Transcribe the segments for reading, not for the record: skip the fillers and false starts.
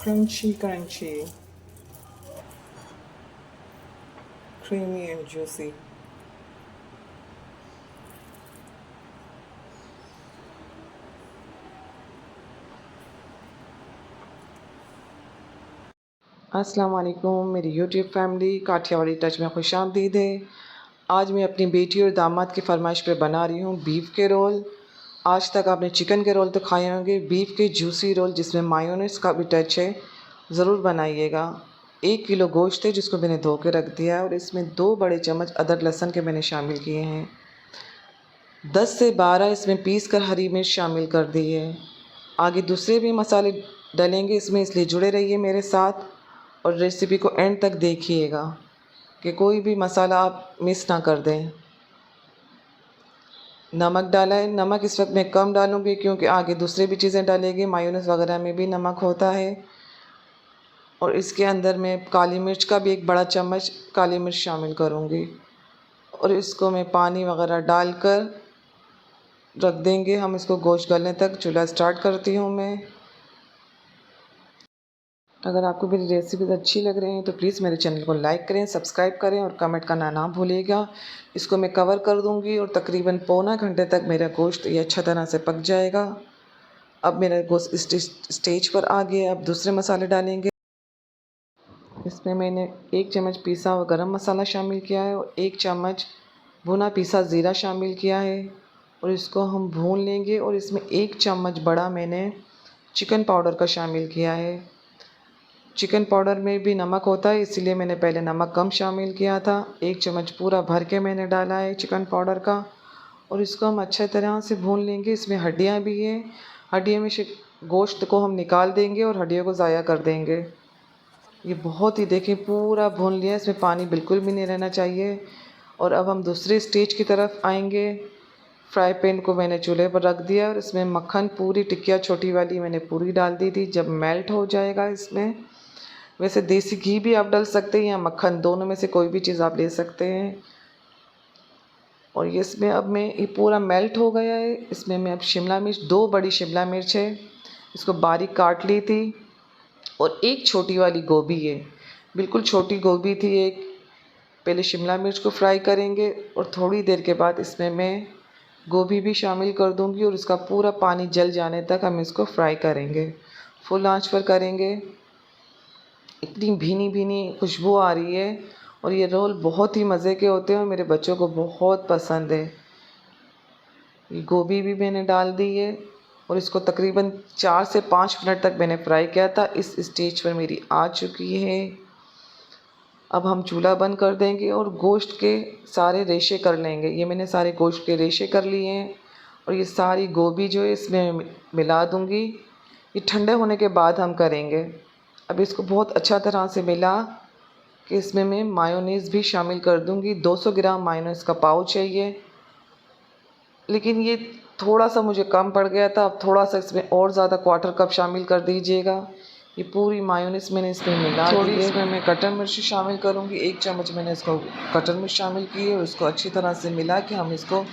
crunchy, creamy and juicy. अस्सलाम वालेकुम मेरी यूट्यूब फैमिली, काठियावाड़ी टच में खुशामदीद है। आज मैं अपनी बेटी और दामाद की फरमाइश पे बना रही हूँ बीफ के रोल। आज तक आपने चिकन के रोल तो खाए होंगे, बीफ के जूसी रोल जिसमें मायोनेज़ का भी टच है, ज़रूर बनाइएगा। 1 किलो गोश्त है जिसको मैंने धो के रख दिया है और इसमें 2 बड़े चम्मच अदरक लहसुन के मैंने शामिल किए हैं। 10 से 12 इसमें पीस कर हरी मिर्च शामिल कर दी है। आगे दूसरे भी मसाले डलेंगे इसमें, इसलिए जुड़े रहिए मेरे साथ और रेसिपी को एंड तक देखिएगा कि कोई भी मसाला आप मिस ना कर दें। नमक डाला है, नमक इस वक्त मैं कम डालूँगी क्योंकि आगे दूसरी भी चीज़ें डालेंगे, मायोनेज़ वगैरह में भी नमक होता है। और इसके अंदर मैं काली मिर्च का भी 1 बड़ा चम्मच काली मिर्च शामिल करूँगी और इसको मैं पानी वगैरह डालकर रख देंगे हम इसको गोश्त गलने तक। चूल्हा स्टार्ट करती हूँ मैं। अगर आपको मेरी रेसिपीज़ अच्छी लग रही हैं तो प्लीज़ मेरे चैनल को लाइक करें, सब्सक्राइब करें और कमेंट करना ना भूलिएगा। इसको मैं कवर कर दूंगी और तकरीबन पौना घंटे तक मेरा गोश्त ये अच्छा तरह से पक जाएगा। अब मेरा गोश्त इस स्टेज पर आ गया। अब दूसरे मसाले डालेंगे। इसमें मैंने 1 चम्मच पिसा हुआ गरम मसाला शामिल किया है और 1 चम्मच भुना पिसा ज़ीरा शामिल किया है और इसको हम भून लेंगे। और इसमें 1 चम्मच बड़ा मैंने चिकन पाउडर का शामिल किया है। चिकन पाउडर में भी नमक होता है, इसलिए मैंने पहले नमक कम शामिल किया था। 1 चम्मच पूरा भर के मैंने डाला है चिकन पाउडर का और इसको हम अच्छे तरह से भून लेंगे। इसमें हड्डियाँ भी हैं, हड्डियों में से गोश्त को हम निकाल देंगे और हड्डियों को ज़ाया कर देंगे। ये बहुत ही देखें पूरा भून लिया, इसमें पानी बिल्कुल भी नहीं रहना चाहिए। और अब हम दूसरे स्टेज की तरफ आएंगे। फ्राई पैन को मैंने चूल्हे पर रख दिया और इसमें मक्खन पूरी टिक्किया छोटी वाली मैंने पूरी डाल दी थी। जब मेल्ट हो जाएगा इसमें, वैसे देसी घी भी आप डाल सकते हैं या मक्खन, दोनों में से कोई भी चीज़ आप ले सकते हैं। और ये इसमें अब मैं ये पूरा मेल्ट हो गया है। इसमें मैं अब शिमला मिर्च, 2 बड़ी शिमला मिर्च है, इसको बारीक काट ली थी और 1 छोटी वाली गोभी है, बिल्कुल छोटी गोभी थी एक। पहले शिमला मिर्च को फ्राई करेंगे और थोड़ी देर के बाद इसमें मैं गोभी भी शामिल कर दूंगी और इसका पूरा पानी जल जाने तक हम इसको फ्राई करेंगे। फुल आंच पर करेंगे। इतनी भीनी भीनी खुशबू आ रही है और ये रोल बहुत ही मज़े के होते हैं और मेरे बच्चों को बहुत पसंद है। ये गोभी भी मैंने डाल दी है और इसको तकरीबन 4 से 5 मिनट तक मैंने फ्राई किया था। इस स्टेज पर मेरी आ चुकी है। अब हम चूल्हा बंद कर देंगे और गोश्त के सारे रेशे कर लेंगे। ये मैंने सारे गोश्त के रेशे कर लिए हैं और ये सारी गोभी जो है इसमें मिला दूँगी। ये ठंडे होने के बाद हम करेंगे। अब इसको बहुत अच्छा तरह से मिला कि इसमें मैं मायोनीज़ भी शामिल कर दूंगी। 200 ग्राम मायोनीज़ का पाउच है ये, लेकिन ये थोड़ा सा मुझे कम पड़ गया था। अब थोड़ा सा इसमें और ज़्यादा 1/4 कप शामिल कर दीजिएगा। ये पूरी मायोनीज़ मैंने इसमें मिला दी है। इसमें मैं कटर मिर्च शामिल करूँगी। 1 चम्मच मैंने इसको कटर मिर्च शामिल की है और इसको अच्छी तरह से मिला के हम इसको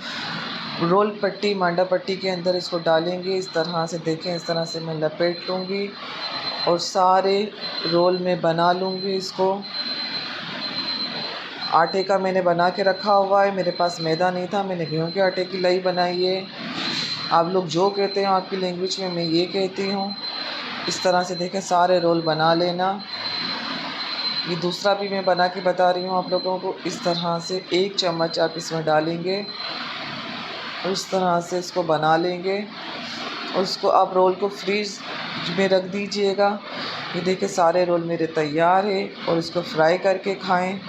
रोल पट्टी, मांडा पट्टी के अंदर इसको डालेंगे। इस तरह से देखें, इस तरह से मैं लपेट लूँगी और सारे रोल में बना लूँगी इसको। आटे का मैंने बना के रखा हुआ है, मेरे पास मैदा नहीं था, मैंने गेहूं के आटे की लाई बनाई है। आप लोग जो कहते हैं आपकी लैंग्वेज में, मैं ये कहती हूँ। इस तरह से देखें सारे रोल बना लेना। ये दूसरा भी मैं बना के बता रही हूँ आप लोगों को। इस तरह से 1 चम्मच आप इसमें डालेंगे और इस तरह से इसको बना लेंगे और उसको आप रोल को फ्रीज में रख दीजिएगा। ये देखिए सारे रोल मेरे तैयार है और इसको फ्राई करके खाएं,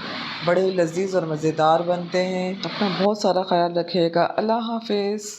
बड़े लजीज और मज़ेदार बनते हैं। अपना बहुत सारा ख्याल रखिएगा। अल्लाह हाफिज़।